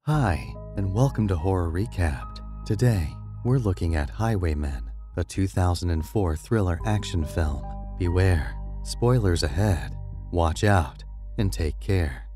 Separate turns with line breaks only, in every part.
Hi, and welcome to Horror Recapped. Today, we're looking at Highwaymen, a 2004 thriller action film. Beware, spoilers ahead. Watch out, and take care.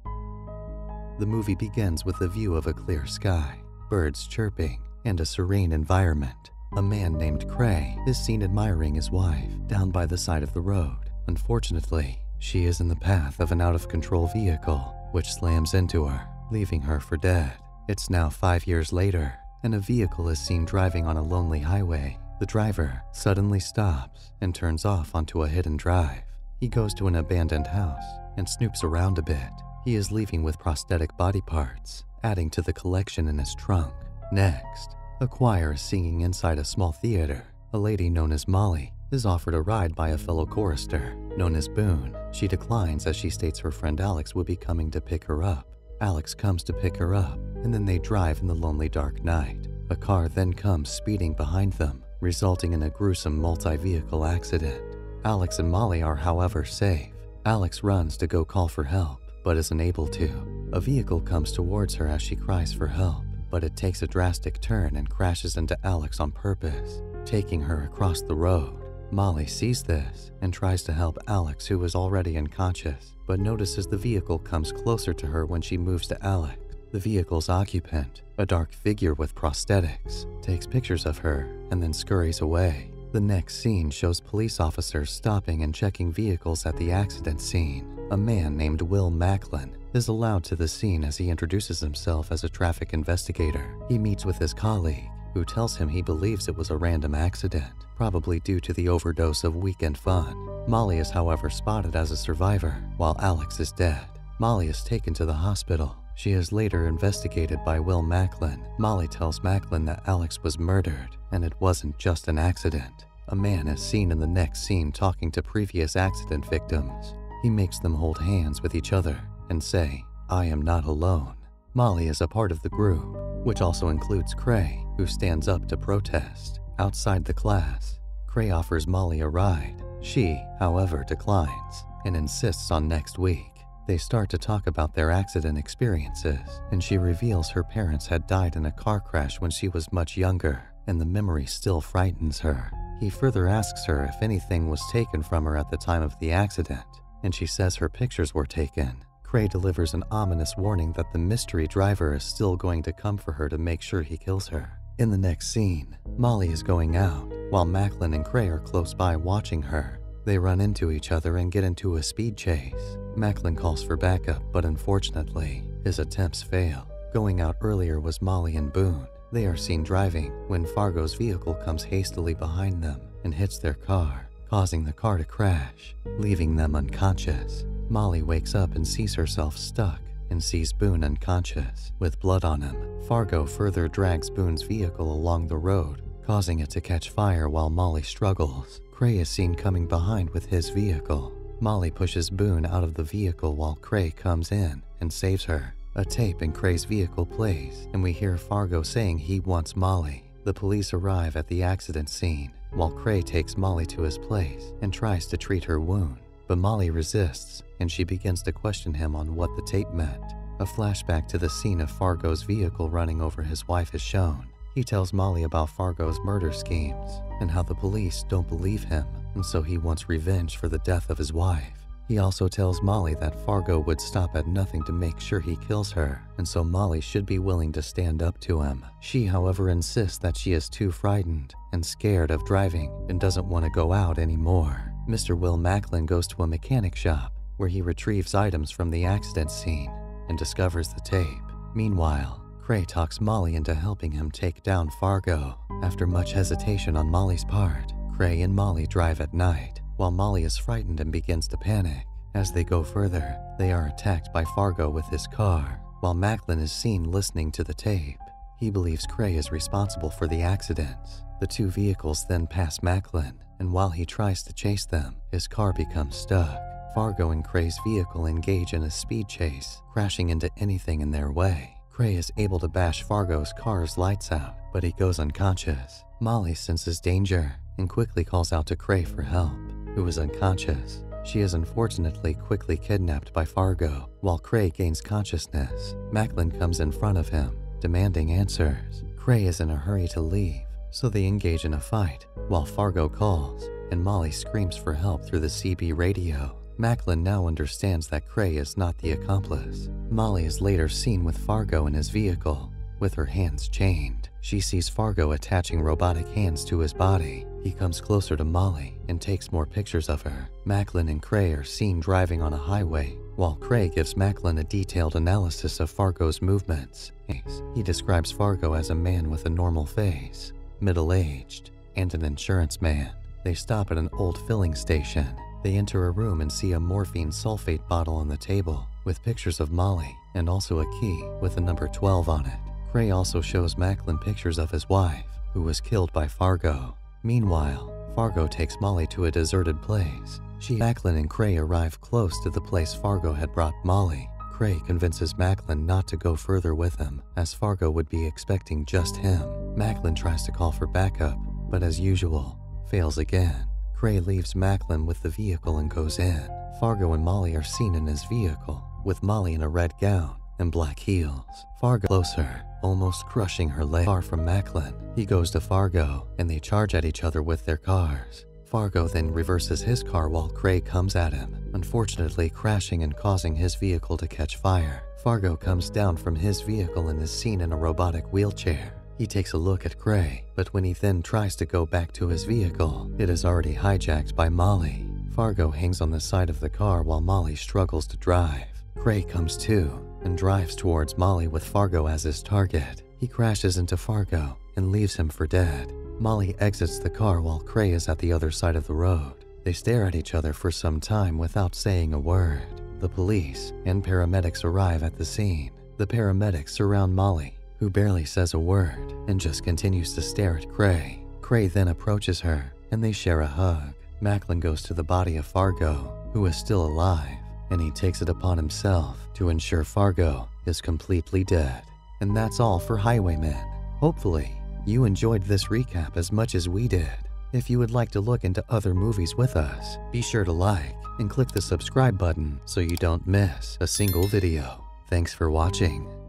The movie begins with a view of a clear sky, birds chirping, and a serene environment. A man named Cray is seen admiring his wife down by the side of the road. Unfortunately, she is in the path of an out-of-control vehicle, which slams into her, leaving her for dead. It's now 5 years later, and a vehicle is seen driving on a lonely highway. The driver suddenly stops and turns off onto a hidden drive. He goes to an abandoned house and snoops around a bit. He is leaving with prosthetic body parts, adding to the collection in his trunk. Next, a choir is singing inside a small theater. A lady known as Molly is offered a ride by a fellow chorister known as Boone. She declines as she states her friend Alex will be coming to pick her up. Alex comes to pick her up, and then they drive in the lonely dark night. A car then comes speeding behind them, resulting in a gruesome multi-vehicle accident. Alex and Molly are, however, safe. Alex runs to go call for help, but isn't able to. A vehicle comes towards her as she cries for help, but it takes a drastic turn and crashes into Alex on purpose, taking her across the road. Molly sees this and tries to help Alex, who is already unconscious, but notices the vehicle comes closer to her when she moves to Alex. The vehicle's occupant, a dark figure with prosthetics, takes pictures of her and then scurries away. The next scene shows police officers stopping and checking vehicles at the accident scene. A man named Will Macklin is allowed to the scene as he introduces himself as a traffic investigator. He meets with his colleague, who tells him he believes it was a random accident, probably due to the overdose of weekend fun. Molly is, however, spotted as a survivor, while Alex is dead. Molly is taken to the hospital. She is later investigated by Will Macklin. Molly tells Macklin that Alex was murdered, and it wasn't just an accident. A man is seen in the next scene talking to previous accident victims. He makes them hold hands with each other and say, "I am not alone." Molly is a part of the group, which also includes Cray, who stands up to protest. Outside the class, Cray offers Molly a ride. She, however, declines and insists on next week. They start to talk about their accident experiences, and she reveals her parents had died in a car crash when she was much younger, and the memory still frightens her. He further asks her if anything was taken from her at the time of the accident, and she says her pictures were taken. Cray delivers an ominous warning that the mystery driver is still going to come for her to make sure he kills her. In the next scene, Molly is going out, while Macklin and Cray are close by watching her. They run into each other and get into a speed chase. Macklin calls for backup, but unfortunately, his attempts fail. Going out earlier was Molly and Boone. They are seen driving when Fargo's vehicle comes hastily behind them and hits their car, causing the car to crash, leaving them unconscious. Molly wakes up and sees herself stuck and sees Boone unconscious, with blood on him. Fargo further drags Boone's vehicle along the road, causing it to catch fire while Molly struggles. Cray is seen coming behind with his vehicle. Molly pushes Boone out of the vehicle while Cray comes in and saves her. A tape in Cray's vehicle plays, and we hear Fargo saying he wants Molly. The police arrive at the accident scene, while Cray takes Molly to his place and tries to treat her wound. But Molly resists, and she begins to question him on what the tape meant. A flashback to the scene of Fargo's vehicle running over his wife is shown. He tells Molly about Fargo's murder schemes and how the police don't believe him, and so he wants revenge for the death of his wife. He also tells Molly that Fargo would stop at nothing to make sure he kills her, and so Molly should be willing to stand up to him. She, however, insists that she is too frightened and scared of driving and doesn't want to go out anymore. Mr. Will Macklin goes to a mechanic shop where he retrieves items from the accident scene and discovers the tape. Meanwhile, Cray talks Molly into helping him take down Fargo. After much hesitation on Molly's part, Cray and Molly drive at night, while Molly is frightened and begins to panic. As they go further, they are attacked by Fargo with his car, while Macklin is seen listening to the tape. He believes Cray is responsible for the accidents. The two vehicles then pass Macklin, and while he tries to chase them, his car becomes stuck. Fargo and Cray's vehicle engage in a speed chase, crashing into anything in their way. Cray is able to bash Fargo's car's lights out, but he goes unconscious. Molly senses danger and quickly calls out to Cray for help, who is unconscious. She is unfortunately quickly kidnapped by Fargo. While Cray gains consciousness, Macklin comes in front of him, demanding answers. Cray is in a hurry to leave, so they engage in a fight, while Fargo calls, and Molly screams for help through the CB radio. Macklin now understands that Cray is not the accomplice. Molly is later seen with Fargo in his vehicle, with her hands chained. She sees Fargo attaching robotic hands to his body. He comes closer to Molly and takes more pictures of her. Macklin and Cray are seen driving on a highway, while Cray gives Macklin a detailed analysis of Fargo's movements. He describes Fargo as a man with a normal face, middle-aged, and an insurance man. They stop at an old filling station. They enter a room and see a morphine sulfate bottle on the table, with pictures of Molly and also a key with the number 12 on it. Cray also shows Macklin pictures of his wife, who was killed by Fargo. Meanwhile, Fargo takes Molly to a deserted place. Macklin and Cray arrive close to the place Fargo had brought Molly. Cray convinces Macklin not to go further with him, as Fargo would be expecting just him. Macklin tries to call for backup, but as usual, fails again. Cray leaves Macklin with the vehicle and goes in. Fargo and Molly are seen in his vehicle, with Molly in a red gown and black heels. Fargo closer, almost crushing her leg far from Macklin. He goes to Fargo, and they charge at each other with their cars. Fargo then reverses his car while Cray comes at him, unfortunately crashing and causing his vehicle to catch fire. Fargo comes down from his vehicle and is seen in a robotic wheelchair. He takes a look at Cray, but when he then tries to go back to his vehicle, it is already hijacked by Molly. Fargo hangs on the side of the car while Molly struggles to drive. Cray comes to and drives towards Molly with Fargo as his target. He crashes into Fargo and leaves him for dead. Molly exits the car while Cray is at the other side of the road. They stare at each other for some time without saying a word. The police and paramedics arrive at the scene. The paramedics surround Molly, who barely says a word and just continues to stare at Cray. Cray then approaches her and they share a hug. Macklin goes to the body of Fargo, who is still alive, and he takes it upon himself to ensure Fargo is completely dead. And that's all for Highwaymen. Hopefully, you enjoyed this recap as much as we did. If you would like to look into other movies with us, be sure to like and click the subscribe button so you don't miss a single video. Thanks for watching.